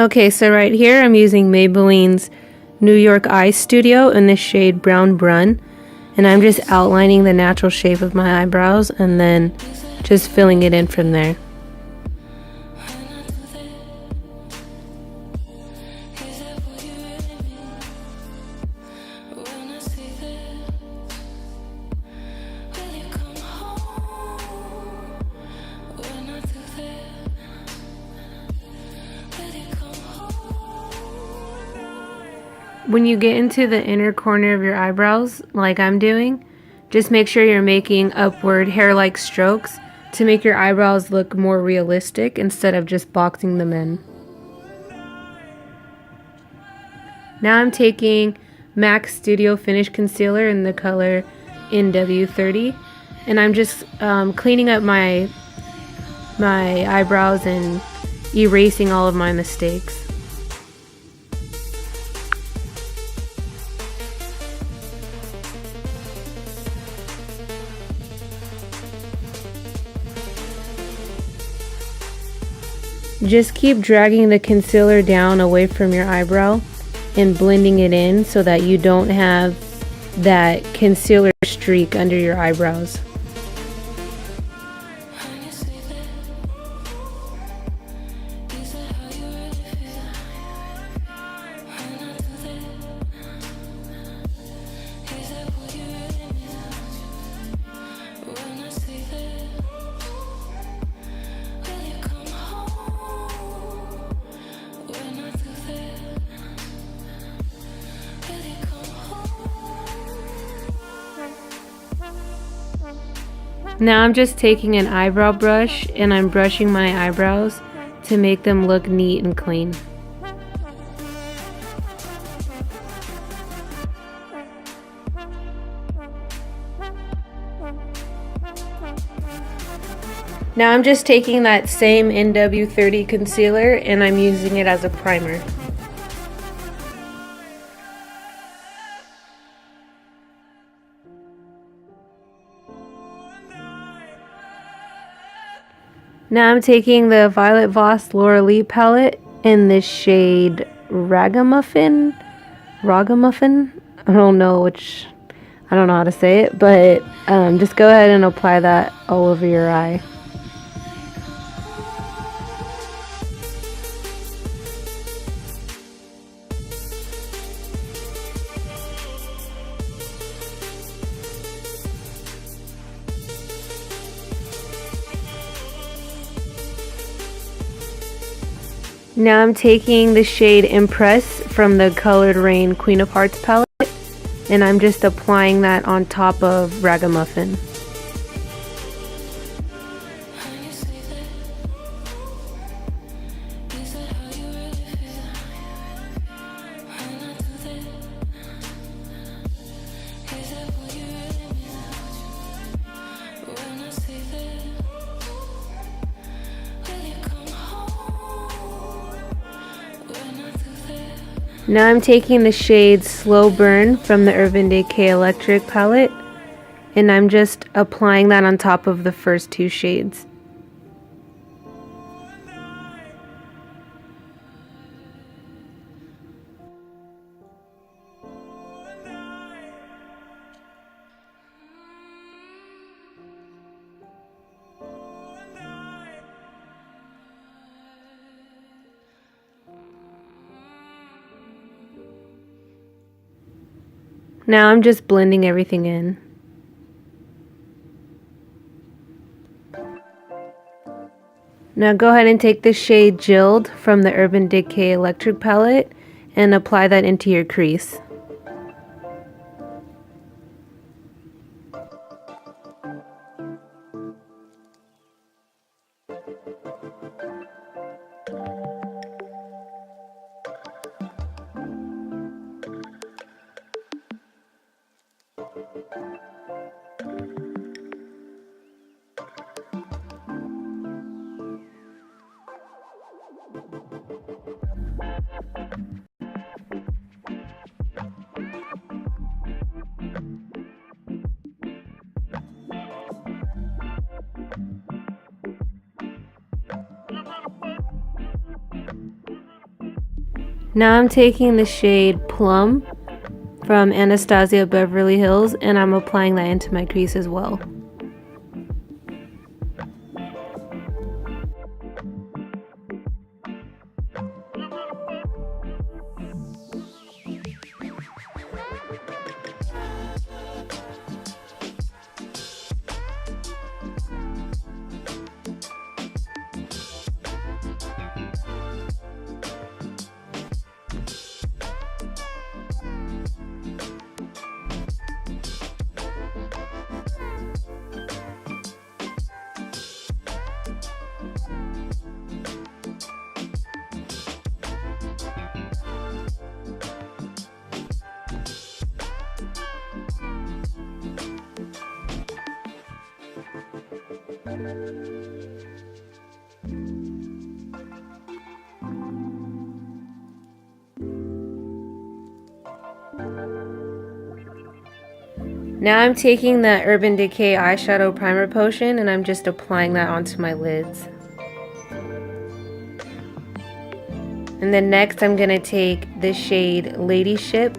Okay, so right here I'm using Maybelline's New York Eye Studio in the shade Brown Brun, and I'm just outlining the natural shape of my eyebrows and then just filling it in from there. When you get into the inner corner of your eyebrows, like I'm doing, just make sure you're making upward hair-like strokes to make your eyebrows look more realistic instead of just boxing them in. Now I'm taking MAC Studio Finish Concealer in the color NW30, and I'm just cleaning up my eyebrows and erasing all of my mistakes. Just keep dragging the concealer down away from your eyebrow and blending it in so that you don't have that concealer streak under your eyebrows. Now I'm just taking an eyebrow brush and I'm brushing my eyebrows to make them look neat and clean. Now I'm just taking that same NW30 concealer and I'm using it as a primer. Now I'm taking the Violet Voss Laura Lee palette in this shade Ragamuffin. I don't know how to say it, but just go ahead and apply that all over your eye. Now I'm taking the shade Impress from the Colored Rain Queen of Hearts palette, and I'm just applying that on top of Ragamuffin. Now I'm taking the shade Slow Burn from the Urban Decay Electric palette, and I'm just applying that on top of the first two shades. Now I'm just blending everything in. Now go ahead and take the shade Jilled from the Urban Decay Electric palette and apply that into your crease. Now I'm taking the shade Plum from Anastasia Beverly Hills, and I'm applying that into my crease as well. Now I'm taking the Urban Decay eyeshadow primer potion and I'm just applying that onto my lids. And then next I'm going to take the shade Ladyship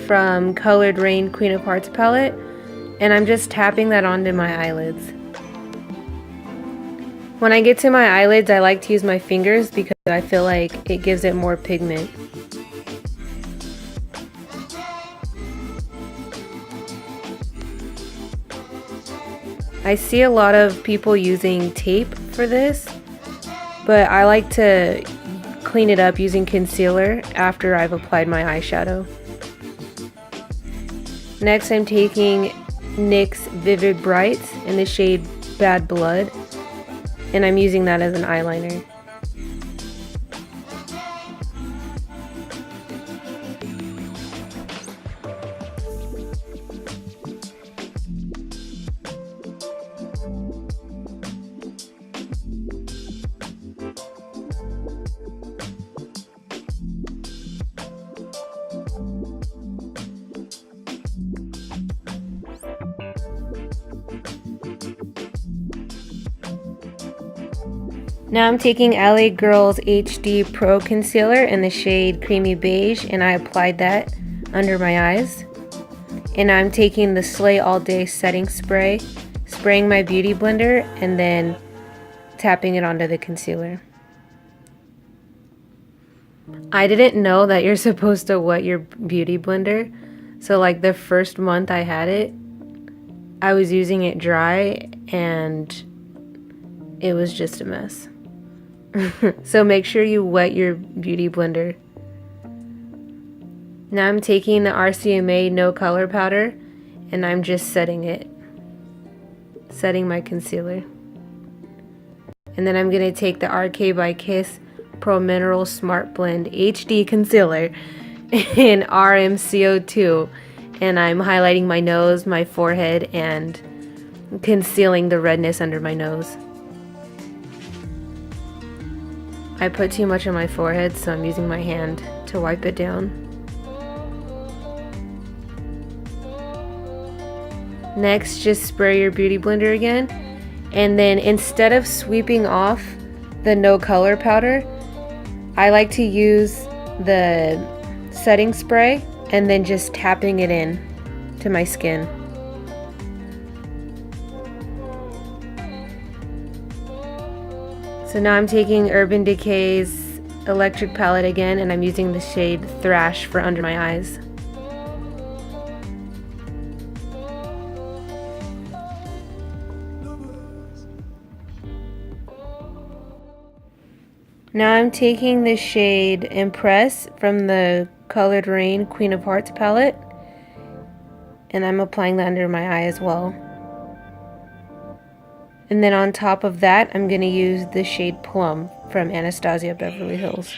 from Colored Rain Queen of Hearts palette, and I'm just tapping that onto my eyelids. When I get to my eyelids, I like to use my fingers because I feel like it gives it more pigment. I see a lot of people using tape for this, but I like to clean it up using concealer after I've applied my eyeshadow. Next I'm taking NYX Vivid Brights in the shade Bad Blood, and I'm using that as an eyeliner. Now I'm taking LA Girls HD Pro Concealer in the shade Creamy Beige, and I applied that under my eyes. And I'm taking the Slay All Day Setting Spray, spraying my beauty blender, and then tapping it onto the concealer. I didn't know that you're supposed to wet your beauty blender, so like the first month I had it, I was using it dry and it was just a mess. So make sure you wet your beauty blender. Now I'm taking the RCMA No Color Powder and I'm just setting my concealer. And then I'm going to take the RK by Kiss Pro Mineral Smart Blend HD Concealer in RMCO2, and I'm highlighting my nose, my forehead, and concealing the redness under my nose. I put too much on my forehead, so I'm using my hand to wipe it down. Next, just spray your beauty blender again, and then instead of sweeping off the No Color Powder, I like to use the setting spray and then just tapping it in to my skin. So now I'm taking Urban Decay's Electric Palette again, and I'm using the shade Thrash for under my eyes. Now I'm taking the shade Impress from the Colored Rain Queen of Hearts palette, and I'm applying that under my eye as well. And then on top of that, I'm going to use the shade Plum from Anastasia Beverly Hills.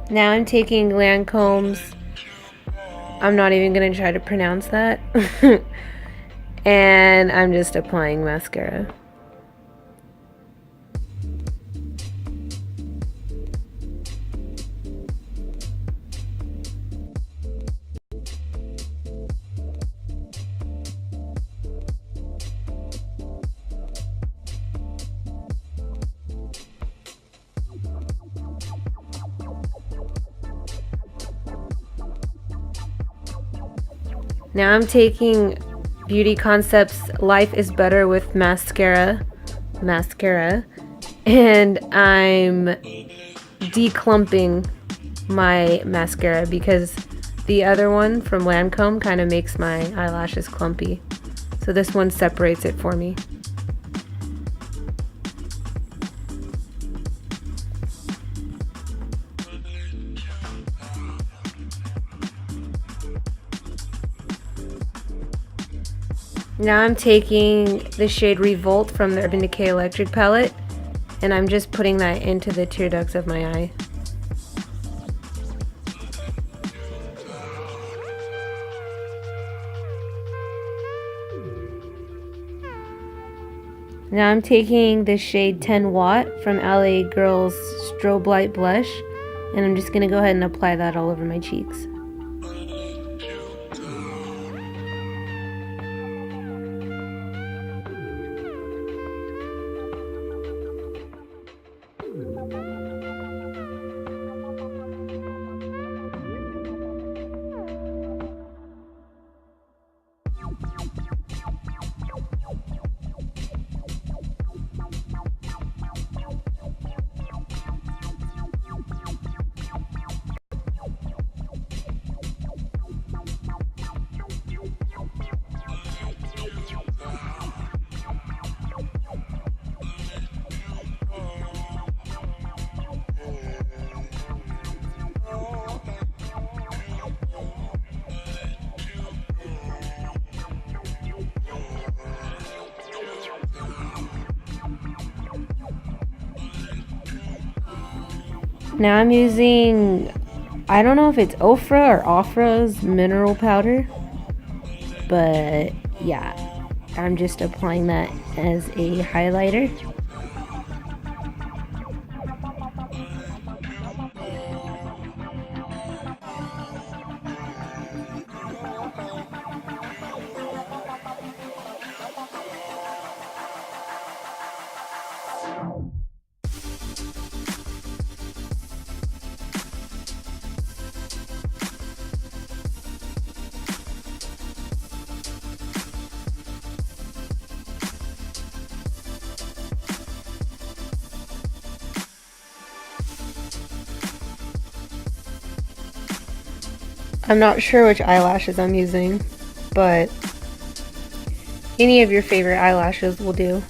Now I'm taking Lancome's, I'm not even going to try to pronounce that, and I'm just applying mascara. Now I'm taking Beauty Concepts Life is Better with mascara, and I'm declumping my mascara because the other one from Lancome kind of makes my eyelashes clumpy. So this one separates it for me. Now I'm taking the shade Revolt from the Urban Decay Electric palette, and I'm just putting that into the tear ducts of my eye. Now I'm taking the shade 10 Watt from LA Girls Strobe Light Blush, and I'm just going to go ahead and apply that all over my cheeks. Now I'm using, I don't know if it's Ofra or Ofra's mineral powder, but yeah, I'm just applying that as a highlighter. I'm not sure which eyelashes I'm using, but any of your favorite eyelashes will do.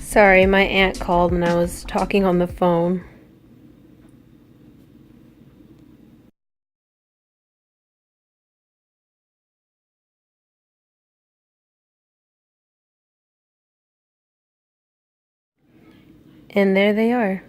Sorry, my aunt called when I was talking on the phone. And there they are.